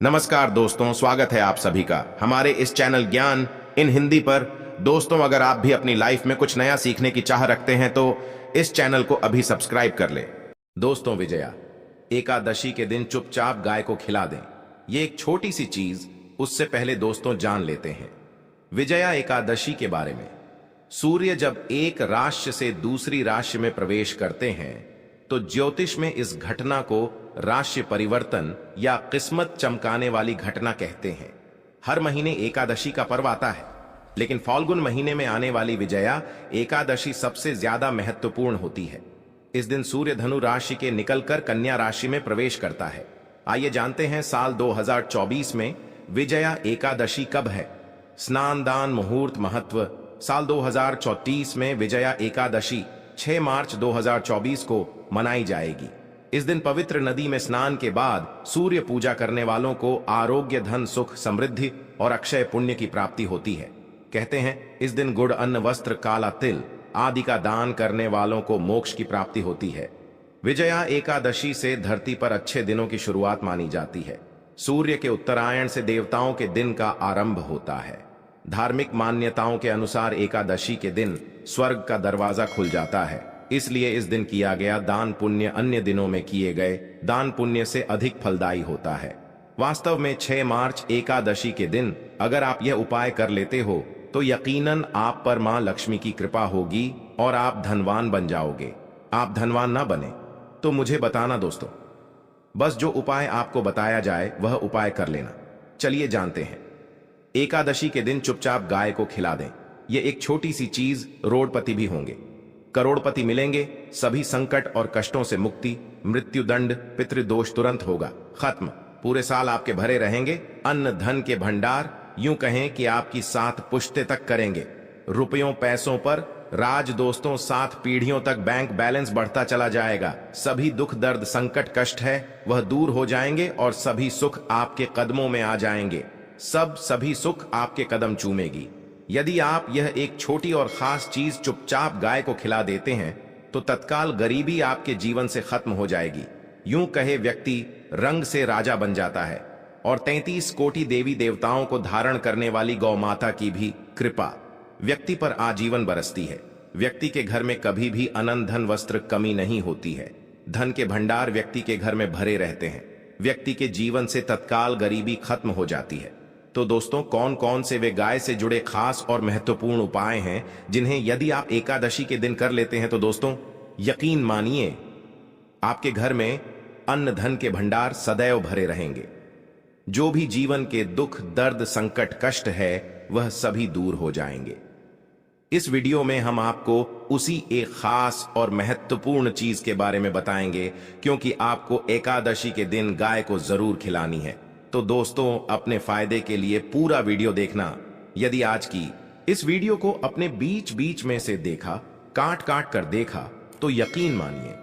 नमस्कार दोस्तों, स्वागत है आप सभी का हमारे इस चैनल ज्ञान इन हिंदी पर। दोस्तों, अगर आप भी अपनी लाइफ में कुछ नया सीखने की चाह रखते हैं तो इस चैनल को अभी सब्सक्राइब कर ले। दोस्तों, विजया एकादशी के दिन चुपचाप गाय को खिला दें। ये एक छोटी सी चीज, उससे पहले दोस्तों जान लेते हैं विजया एकादशी के बारे में। सूर्य जब एक राशि से दूसरी राशि में प्रवेश करते हैं तो ज्योतिष में इस घटना को राशि परिवर्तन या किस्मत चमकाने वाली घटना कहते हैं। हर महीने एकादशी का पर्व आता है, लेकिन फाल्गुन महीने में आने वाली विजया एकादशी सबसे ज्यादा महत्वपूर्ण होती है। इस दिन सूर्य धनु राशि के निकलकर कन्या राशि में प्रवेश करता है। आइए जानते हैं साल 2024 में विजया एकादशी कब है। स्नान दान मुहूर्त महत्व। साल 2034 में विजया एकादशी 6 मार्च 2024 को मनाई जाएगी। इस दिन पवित्र नदी में स्नान के बाद सूर्य पूजा करने वालों को आरोग्य, धन, सुख, समृद्धि और अक्षय पुण्य की प्राप्ति होती है। कहते हैं इस दिन गुड़, अन्न, वस्त्र, काला तिल आदि का दान करने वालों को मोक्ष की प्राप्ति होती है। विजया एकादशी से धरती पर अच्छे दिनों की शुरुआत मानी जाती है। सूर्य के उत्तरायण से देवताओं के दिन का आरंभ होता है। धार्मिक मान्यताओं के अनुसार एकादशी के दिन स्वर्ग का दरवाजा खुल जाता है, इसलिए इस दिन किया गया दान पुण्य अन्य दिनों में किए गए दान पुण्य से अधिक फलदायी होता है। वास्तव में 6 मार्च एकादशी के दिन अगर आप यह उपाय कर लेते हो तो यकीनन आप पर मां लक्ष्मी की कृपा होगी और आप धनवान बन जाओगे। आप धनवान ना बने तो मुझे बताना दोस्तों, बस जो उपाय आपको बताया जाए वह उपाय कर लेना। चलिए जानते हैं। एकादशी के दिन चुपचाप गाय को खिला दें। यह एक छोटी सी चीज, रोडपति भी होंगे, करोड़पति मिलेंगे। सभी संकट और कष्टों से मुक्ति, मृत्यु दंड, पितृदोष तुरंत होगा खत्म। पूरे साल आपके भरे रहेंगे अन्न धन के भंडार। यूं कहें कि आपकी 7 पुश्ते तक करेंगे। रुपयों पैसों पर राज दोस्तों, 7 पीढ़ियों तक बैंक बैलेंस बढ़ता चला जाएगा। सभी दुख दर्द संकट कष्ट है वह दूर हो जाएंगे और सभी सुख आपके कदमों में आ जाएंगे। सभी सुख आपके कदम चूमेगी। यदि आप यह एक छोटी और खास चीज चुपचाप गाय को खिला देते हैं तो तत्काल गरीबी आपके जीवन से खत्म हो जाएगी। यूं कहे व्यक्ति रंग से राजा बन जाता है और 33 कोटि देवी देवताओं को धारण करने वाली गौ माता की भी कृपा व्यक्ति पर आजीवन बरसती है। व्यक्ति के घर में कभी भी अनंत धन वस्त्र कमी नहीं होती है। धन के भंडार व्यक्ति के घर में भरे रहते हैं। व्यक्ति के जीवन से तत्काल गरीबी खत्म हो जाती है। तो दोस्तों, कौन कौन से वे गाय से जुड़े खास और महत्वपूर्ण उपाय हैं जिन्हें यदि आप एकादशी के दिन कर लेते हैं तो दोस्तों यकीन मानिए आपके घर में अन्न धन के भंडार सदैव भरे रहेंगे। जो भी जीवन के दुख दर्द संकट कष्ट है वह सभी दूर हो जाएंगे। इस वीडियो में हम आपको उसी एक खास और महत्वपूर्ण चीज के बारे में बताएंगे, क्योंकि आपको एकादशी के दिन गाय को जरूर खिलानी है। तो दोस्तों, अपने फायदे के लिए पूरा वीडियो देखना। यदि आज की इस वीडियो को अपने बीच बीच में से देखा, काट काट कर देखा, तो यकीन मानिए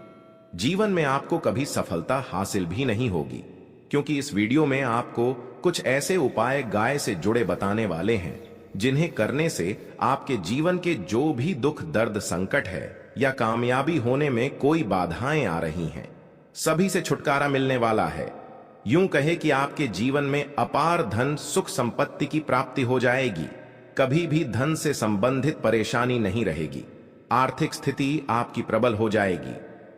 जीवन में आपको कभी सफलता हासिल भी नहीं होगी, क्योंकि इस वीडियो में आपको कुछ ऐसे उपाय गाय से जुड़े बताने वाले हैं जिन्हें करने से आपके जीवन के जो भी दुख दर्द संकट है या कामयाबी होने में कोई बाधाएं आ रही हैं, सभी से छुटकारा मिलने वाला है। यूं कहे कि आपके जीवन में अपार धन सुख संपत्ति की प्राप्ति हो जाएगी। कभी भी धन से संबंधित परेशानी नहीं रहेगी। आर्थिक स्थिति आपकी प्रबल हो जाएगी।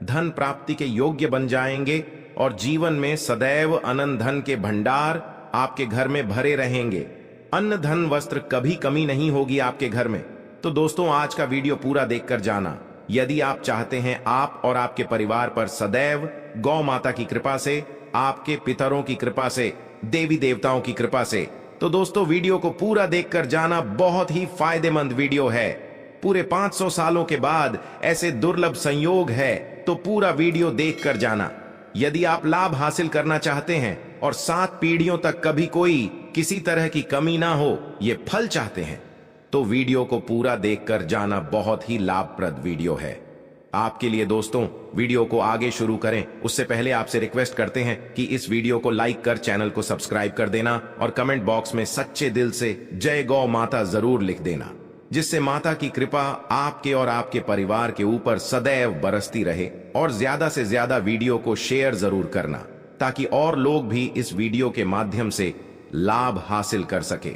धन प्राप्ति के योग्य बन जाएंगे और जीवन में सदैव अनंत धन के भंडार आपके घर में भरे रहेंगे। अन्न धन वस्त्र कभी कमी नहीं होगी आपके घर में। तो दोस्तों, आज का वीडियो पूरा देखकर जाना। यदि आप चाहते हैं आप और आपके परिवार पर सदैव गौ माता की कृपा से, आपके पितरों की कृपा से, देवी देवताओं की कृपा से, तो दोस्तों वीडियो को पूरा देखकर जाना। बहुत ही फायदेमंद वीडियो है। पूरे 500 सालों के बाद ऐसे दुर्लभ संयोग है, तो पूरा वीडियो देखकर जाना। यदि आप लाभ हासिल करना चाहते हैं और 7 पीढ़ियों तक कभी कोई किसी तरह की कमी ना हो, ये फल चाहते हैं, तो वीडियो को पूरा देखकर जाना। बहुत ही लाभप्रद वीडियो है आपके लिए। दोस्तों, वीडियो को आगे शुरू करें उससे पहले आपसे रिक्वेस्ट करते हैं कि इस वीडियो को लाइक कर चैनल को सब्सक्राइब कर देना और कमेंट बॉक्स में सच्चे दिल से जय गौ माता जरूर लिख देना, जिससे माता की कृपा आपके और आपके परिवार के ऊपर सदैव बरसती रहे। और ज्यादा से ज्यादा वीडियो को शेयर जरूर करना ताकि और लोग भी इस वीडियो के माध्यम से लाभ हासिल कर सके।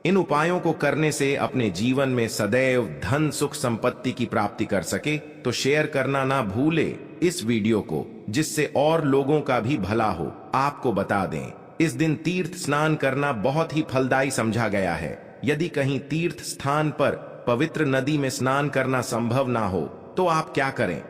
इन उपायों को करने से अपने जीवन में सदैव धन सुख संपत्ति की प्राप्ति कर सके तो शेयर करना ना भूले इस वीडियो को, जिससे और लोगों का भी भला हो। आपको बता दें, इस दिन तीर्थ स्नान करना बहुत ही फलदायी समझा गया है। यदि कहीं तीर्थ स्थान पर पवित्र नदी में स्नान करना संभव ना हो तो आप क्या करें,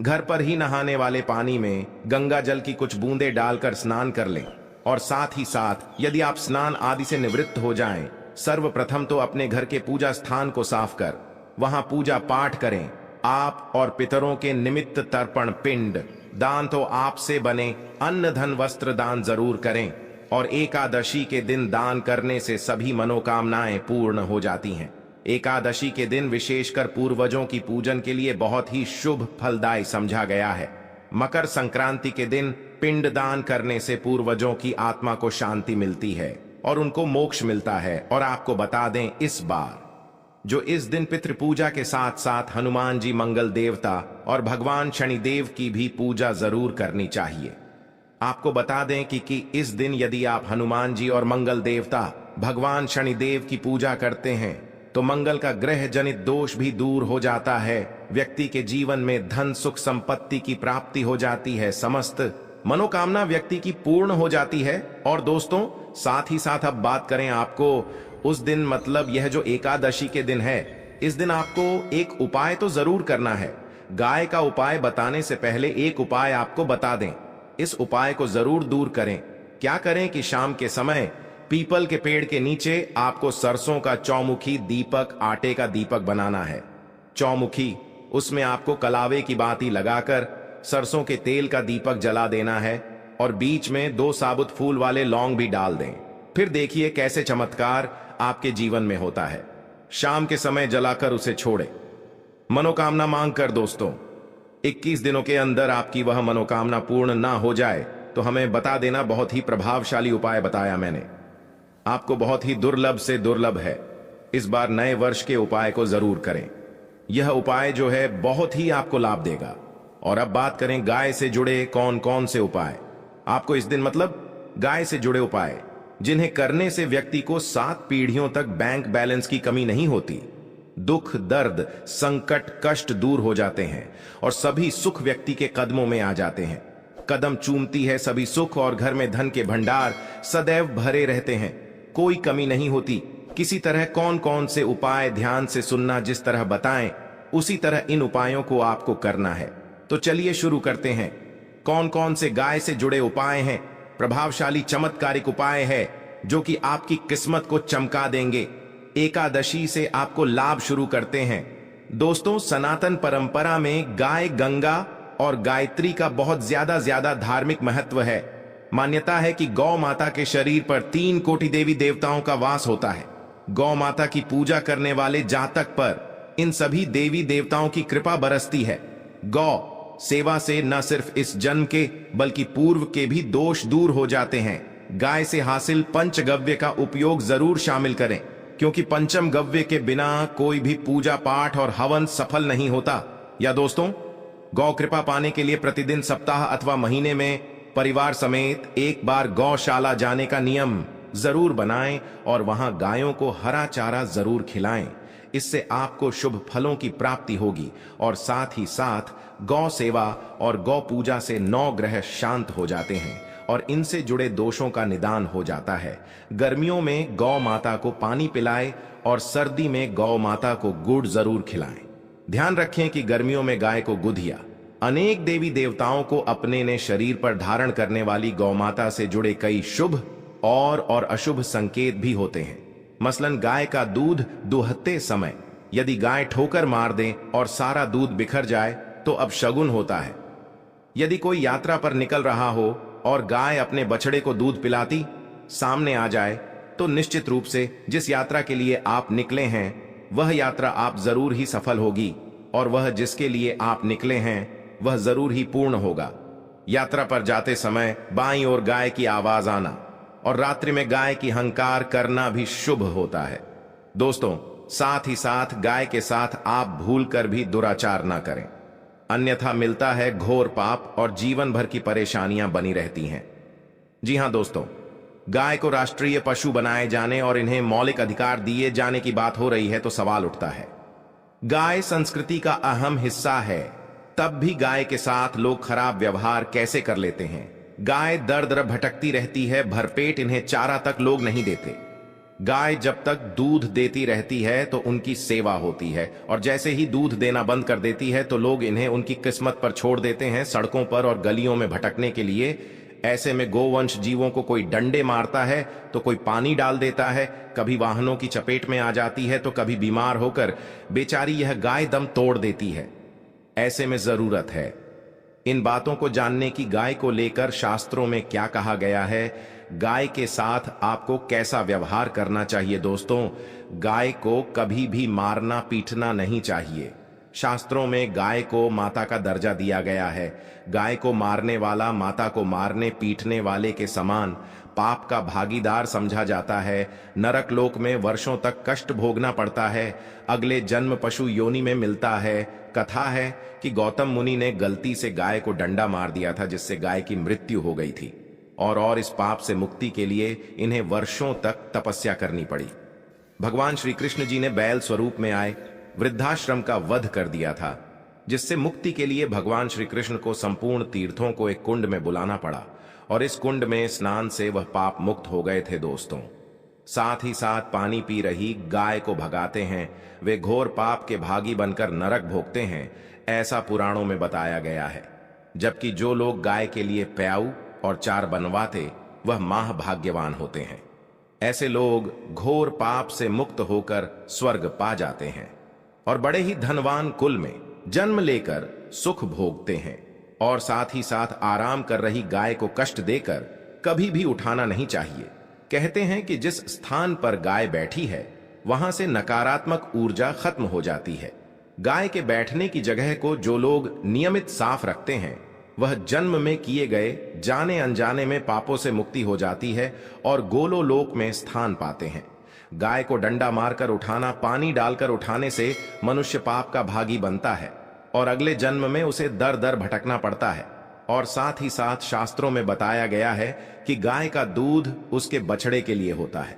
घर पर ही नहाने वाले पानी में गंगा जल की कुछ बूंदें डालकर स्नान कर लें। और साथ ही साथ यदि आप स्नान आदि से निवृत्त हो जाएं, सर्वप्रथम तो अपने घर के पूजा स्थान को साफ कर वहां पूजा पाठ करें। आप और पितरों के निमित्त तर्पण पिंड दान तो आपसे बने अन्न धन वस्त्र दान जरूर करें। और एकादशी के दिन दान करने से सभी मनोकामनाएं पूर्ण हो जाती हैं। एकादशी के दिन विशेषकर पूर्वजों की पूजन के लिए बहुत ही शुभ फलदायी समझा गया है। मकर संक्रांति के दिन पिंड दान करने से पूर्वजों की आत्मा को शांति मिलती है और उनको मोक्ष मिलता है। और आपको बता दें, इस बार जो इस दिन पितृ पूजा के साथ साथ हनुमान जी मंगल देवता और भगवान शनिदेव की भी पूजा जरूर करनी चाहिए। आपको बता दें कि इस दिन यदि आप हनुमान जी और मंगल देवता भगवान शनिदेव की पूजा करते हैं तो मंगल का ग्रह जनित दोष भी दूर हो जाता है। व्यक्ति के जीवन में धन सुख संपत्ति की प्राप्ति हो जाती है, समस्त मनोकामना व्यक्ति की पूर्ण हो जाती है। और दोस्तों, साथ ही साथ अब बात करें आपको उस दिन, मतलब यह जो एकादशी के दिन है, इस दिन आपको एक उपाय तो जरूर करना है। गाय का उपाय बताने से पहले एक उपाय आपको बता दें, इस उपाय को जरूर दूर करें। क्या करें कि शाम के समय पीपल के पेड़ के नीचे आपको सरसों का चौमुखी दीपक, आटे का दीपक बनाना है। चौमुखी, उसमें आपको कलावे की बाती लगाकर सरसों के तेल का दीपक जला देना है और बीच में 2 साबुत फूल वाले लौंग भी डाल दें। फिर देखिए कैसे चमत्कार आपके जीवन में होता है। शाम के समय जलाकर उसे छोड़े, मनोकामना मांग कर। दोस्तों, 21 दिनों के अंदर आपकी वह मनोकामना पूर्ण ना हो जाए तो हमें बता देना। बहुत ही प्रभावशाली उपाय बताया मैंने आपको, बहुत ही दुर्लभ से दुर्लभ है। इस बार नए वर्ष के उपाय को जरूर करें। यह उपाय जो है बहुत ही आपको लाभ देगा। और अब बात करें गाय से जुड़े कौन कौन से उपाय आपको इस दिन, मतलब गाय से जुड़े उपाय जिन्हें करने से व्यक्ति को 7 पीढ़ियों तक बैंक बैलेंस की कमी नहीं होती। दुख दर्द संकट कष्ट दूर हो जाते हैं और सभी सुख व्यक्ति के कदमों में आ जाते हैं। कदम चूमती है सभी सुख और घर में धन के भंडार सदैव भरे रहते हैं, कोई कमी नहीं होती। किसी तरह कौन कौन से उपाय ध्यान से सुनना, जिस तरह बताएं उसी तरह इन उपायों को आपको करना है। तो चलिए शुरू करते हैं। कौन कौन से गाय से जुड़े उपाय हैं, प्रभावशाली चमत्कारिक उपाय है जो कि आपकी किस्मत को चमका देंगे। एकादशी से आपको लाभ शुरू करते हैं। दोस्तों, सनातन परंपरा में गाय, गंगा और गायत्री का बहुत ज्यादा धार्मिक महत्व है। मान्यता है कि गौ माता के शरीर पर 3 कोटि देवी देवताओं का वास होता है। गौ माता की पूजा करने वाले जातक पर इन सभी देवी देवताओं की कृपा बरसती है। गौ सेवा से न सिर्फ इस जन्म के बल्कि पूर्व के भी दोष दूर हो जाते हैं। गाय से हासिल पंचगव्य का उपयोग जरूर शामिल करें, क्योंकि पंचम गव्य के बिना कोई भी पूजा पाठ और हवन सफल नहीं होता। या दोस्तों, गौ कृपा पाने के लिए प्रतिदिन, सप्ताह अथवा महीने में परिवार समेत एक बार गौशाला जाने का नियम जरूर बनाएं और वहां गायों को हरा चारा जरूर खिलाएं। इससे आपको शुभ फलों की प्राप्ति होगी और साथ ही साथ गौ सेवा और गौ पूजा से 9 ग्रह शांत हो जाते हैं और इनसे जुड़े दोषों का निदान हो जाता है। गर्मियों में गौ माता को पानी पिलाएं और सर्दी में गौ माता को गुड़ जरूर खिलाएं। ध्यान रखें कि गर्मियों में गाय को गुधिया। अनेक देवी देवताओं को अपने ने शरीर पर धारण करने वाली गौ माता से जुड़े कई शुभ और अशुभ संकेत भी होते हैं। मसलन गाय का दूध दुहते समय यदि गाय ठोकर मार दे और सारा दूध बिखर जाए तो अब शगुन होता है। यदि कोई यात्रा पर निकल रहा हो और गाय अपने बछड़े को दूध पिलाती सामने आ जाए तो निश्चित रूप से जिस यात्रा के लिए आप निकले हैं वह यात्रा आप जरूर ही सफल होगी और वह जिसके लिए आप निकले हैं वह जरूर ही पूर्ण होगा। यात्रा पर जाते समय बाईं ओर गाय की आवाज आना और रात्रि में गाय की हंकार करना भी शुभ होता है। दोस्तों, साथ ही साथ गाय के साथ आप भूल कर भी दुराचार ना करें, अन्यथा मिलता है घोर पाप और जीवन भर की परेशानियां बनी रहती हैं। जी हां दोस्तों, गाय को राष्ट्रीय पशु बनाए जाने और इन्हें मौलिक अधिकार दिए जाने की बात हो रही है तो सवाल उठता है, गाय संस्कृति का अहम हिस्सा है, तब भी गाय के साथ लोग खराब व्यवहार कैसे कर लेते हैं। गाय दर दर भटकती रहती है, भरपेट इन्हें चारा तक लोग नहीं देते। गाय जब तक दूध देती रहती है तो उनकी सेवा होती है, और जैसे ही दूध देना बंद कर देती है तो लोग इन्हें उनकी किस्मत पर छोड़ देते हैं, सड़कों पर और गलियों में भटकने के लिए। ऐसे में गोवंश जीवों को कोई डंडे मारता है तो कोई पानी डाल देता है, कभी वाहनों की चपेट में आ जाती है तो कभी बीमार होकर बेचारी यह गाय दम तोड़ देती है। ऐसे में जरूरत है इन बातों को जानने की, गाय को लेकर शास्त्रों में क्या कहा गया है, गाय के साथ आपको कैसा व्यवहार करना चाहिए। दोस्तों, गाय को कभी भी मारना पीटना नहीं चाहिए। शास्त्रों में गाय को माता का दर्जा दिया गया है। गाय को मारने वाला माता को मारने पीटने वाले के समान पाप का भागीदार समझा जाता है। नरक लोक में वर्षों तक कष्ट भोगना पड़ता है, अगले जन्म पशु योनि में मिलता है। कथा है कि गौतम मुनि ने गलती से गाय को डंडा मार दिया था, जिससे गाय की मृत्यु हो गई थी, और इस पाप से मुक्ति के लिए इन्हें वर्षों तक तपस्या करनी पड़ी। भगवान श्री कृष्ण जी ने बैल स्वरूप में आए वृद्धाश्रम का वध कर दिया था, जिससे मुक्ति के लिए भगवान श्री कृष्ण को संपूर्ण तीर्थों को एक कुंड में बुलाना पड़ा, और इस कुंड में स्नान से वह पाप मुक्त हो गए थे। दोस्तों, साथ ही साथ पानी पी रही गाय को भगाते हैं, वे घोर पाप के भागी बनकर नरक भोगते हैं, ऐसा पुराणों में बताया गया है। जबकि जो लोग गाय के लिए प्याऊ और चार बनवाते वह महाभाग्यवान होते हैं। ऐसे लोग घोर पाप से मुक्त होकर स्वर्ग पा जाते हैं और बड़े ही धनवान कुल में जन्म लेकर सुख भोगते हैं। और साथ ही साथ आराम कर रही गाय को कष्ट देकर कभी भी उठाना नहीं चाहिए। कहते हैं कि जिस स्थान पर गाय बैठी है वहां से नकारात्मक ऊर्जा खत्म हो जाती है। गाय के बैठने की जगह को जो लोग नियमित साफ रखते हैं वह जन्म में किए गए जाने अनजाने में पापों से मुक्ति हो जाती है और गोलोलोक में स्थान पाते हैं। गाय को डंडा मारकर उठाना, पानी डालकर उठाने से मनुष्य पाप का भागी बनता है और अगले जन्म में उसे दर दर भटकना पड़ता है। और साथ ही साथ शास्त्रों में बताया गया है कि गाय का दूध उसके बछड़े के लिए होता है।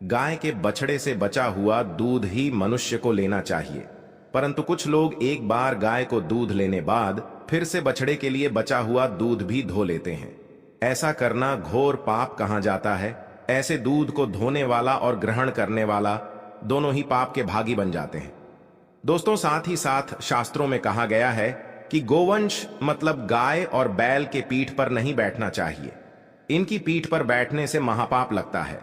गाय के बछड़े से बचा हुआ दूध ही मनुष्य को लेना चाहिए, परंतु कुछ लोग एक बार गाय को दूध लेने बाद फिर से बछड़े के लिए बचा हुआ दूध भी धो लेते हैं। ऐसा करना घोर पाप कहा जाता है। ऐसे दूध को धोने वाला और ग्रहण करने वाला दोनों ही पाप के भागी बन जाते हैं। दोस्तों, साथ ही साथ शास्त्रों में कहा गया है कि गोवंश मतलब गाय और बैल के पीठ पर नहीं बैठना चाहिए। इनकी पीठ पर बैठने से महापाप लगता है।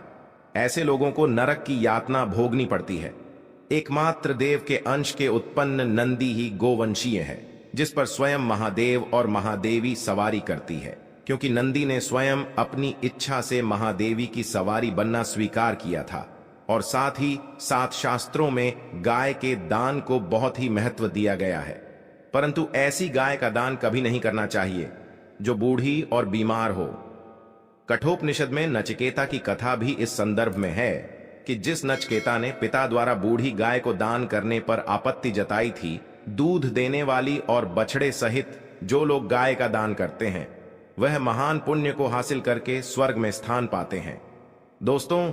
ऐसे लोगों को नरक की यातना भोगनी पड़ती है। एकमात्र देव के अंश के उत्पन्न नंदी ही गोवंशीय है, जिस पर स्वयं महादेव और महादेवी सवारी करती है, क्योंकि नंदी ने स्वयं अपनी इच्छा से महादेवी की सवारी बनना स्वीकार किया था। और साथ ही साथ शास्त्रों में गाय के दान को बहुत ही महत्व दिया गया है, परंतु ऐसी गाय का दान कभी नहीं करना चाहिए जो बूढ़ी और बीमार हो। कठोपनिषद में नचिकेता की कथा भी इस संदर्भ में है कि जिस नचिकेता ने पिता द्वारा बूढ़ी गाय को दान करने पर आपत्ति जताई थी, दूध देने वाली और बछड़े सहित जो लोग गाय का दान करते हैं वह महान पुण्य को हासिल करके स्वर्ग में स्थान पाते हैं। दोस्तों,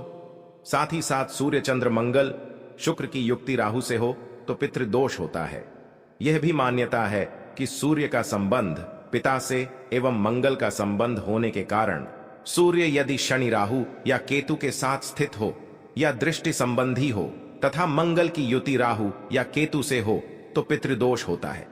साथ ही साथ सूर्य चंद्र मंगल शुक्र की युक्ति राहु से हो तो पितृदोष होता है। यह भी मान्यता है कि सूर्य का संबंध पिता से एवं मंगल का संबंध होने के कारण सूर्य यदि शनि राहु या केतु के साथ स्थित हो या दृष्टि संबंधी हो तथा मंगल की युति राहु या केतु से हो तो पितृदोष होता है।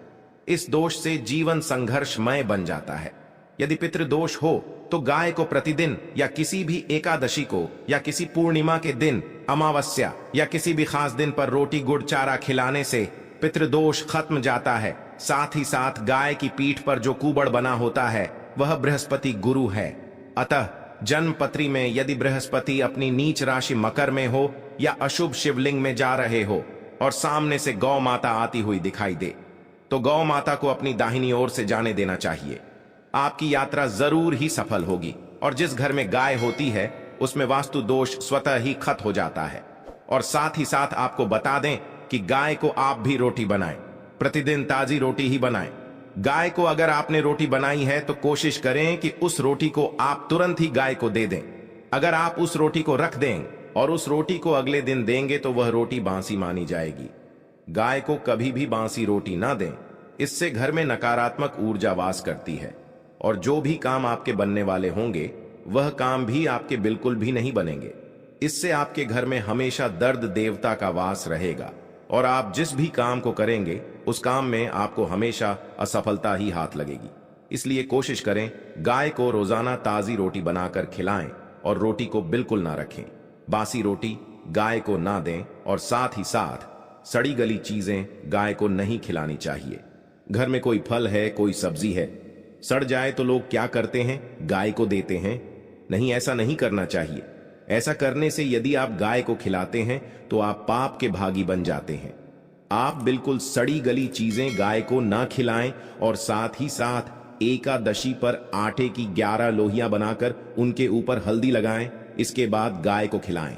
इस दोष से जीवन संघर्षमय बन जाता है। यदि पितृदोष हो तो गाय को प्रतिदिन या किसी भी एकादशी को या किसी पूर्णिमा के दिन, अमावस्या या किसी भी खास दिन पर रोटी गुड़ चारा खिलाने से पितृदोष खत्म जाता है। साथ ही साथ गाय की पीठ पर जो कुबड़ बना होता है वह बृहस्पति गुरु है। अतः जन्म पत्री में यदि बृहस्पति अपनी नीच राशि मकर में हो या अशुभ शिवलिंग में जा रहे हो और सामने से गौ माता आती हुई दिखाई दे तो गौ माता को अपनी दाहिनी ओर से जाने देना चाहिए। आपकी यात्रा जरूर ही सफल होगी। और जिस घर में गाय होती है उसमें वास्तु दोष स्वतः ही खत्म हो जाता है। और साथ ही साथ आपको बता दें कि गाय को आप भी रोटी बनाएं, प्रतिदिन ताजी रोटी ही बनाएं। गाय को अगर आपने रोटी बनाई है तो कोशिश करें कि उस रोटी को आप तुरंत ही गाय को दे दें। अगर आप उस रोटी को रख दें और उस रोटी को अगले दिन देंगे तो वह रोटी बासी मानी जाएगी। गाय को कभी भी बासी रोटी ना दें, इससे घर में नकारात्मक ऊर्जा वास करती है और जो भी काम आपके बनने वाले होंगे वह काम भी आपके बिल्कुल भी नहीं बनेंगे। इससे आपके घर में हमेशा दर्द देवता का वास रहेगा और आप जिस भी काम को करेंगे उस काम में आपको हमेशा असफलता ही हाथ लगेगी। इसलिए कोशिश करें गाय को रोजाना ताजी रोटी बनाकर खिलाएं और रोटी को बिल्कुल ना रखें। बासी रोटी गाय को ना दें और साथ ही साथ सड़ी गली चीजें गाय को नहीं खिलानी चाहिए। घर में कोई फल है, कोई सब्जी है, सड़ जाए तो लोग क्या करते हैं, गाय को देते हैं। नहीं, ऐसा नहीं करना चाहिए। ऐसा करने से यदि आप गाय को खिलाते हैं तो आप पाप के भागी बन जाते हैं। आप बिल्कुल सड़ी गली चीजें गाय को ना खिलाएं और साथ ही साथ एकादशी पर आटे की 11 लोहियां बनाकर उनके ऊपर हल्दी लगाएं। इसके बाद गाय को खिलाएं।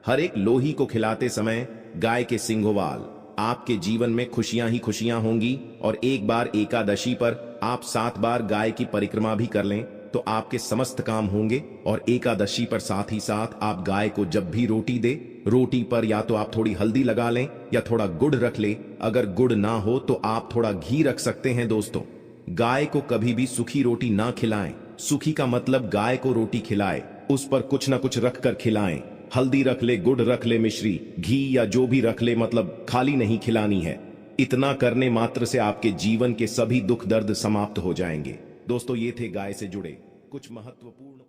हर एक लोही को खिलाते समय गाय के सिंघोवाल आपके जीवन में खुशियां ही खुशियां होंगी। और एक बार एकादशी पर आप 7 बार गाय की परिक्रमा भी कर लें तो आपके समस्त काम होंगे। और एकादशी पर साथ ही साथ आप गाय को जब भी रोटी दे, रोटी पर या तो आप थोड़ी हल्दी लगा लें या थोड़ा गुड़ रख ले। अगर गुड़ ना हो तो आप थोड़ा घी रख सकते हैं। दोस्तों, गाय को कभी भी सूखी रोटी ना खिलाएं। सूखी का मतलब गाय को रोटी खिलाए, उस पर कुछ ना कुछ रख कर खिलाएं। हल्दी रख ले, गुड़ रख ले, मिश्री, घी या जो भी रख ले, मतलब खाली नहीं खिलानी है। इतना करने मात्र से आपके जीवन के सभी दुख दर्द समाप्त हो जाएंगे। दोस्तों, ये थे गाय से जुड़े कुछ महत्वपूर्ण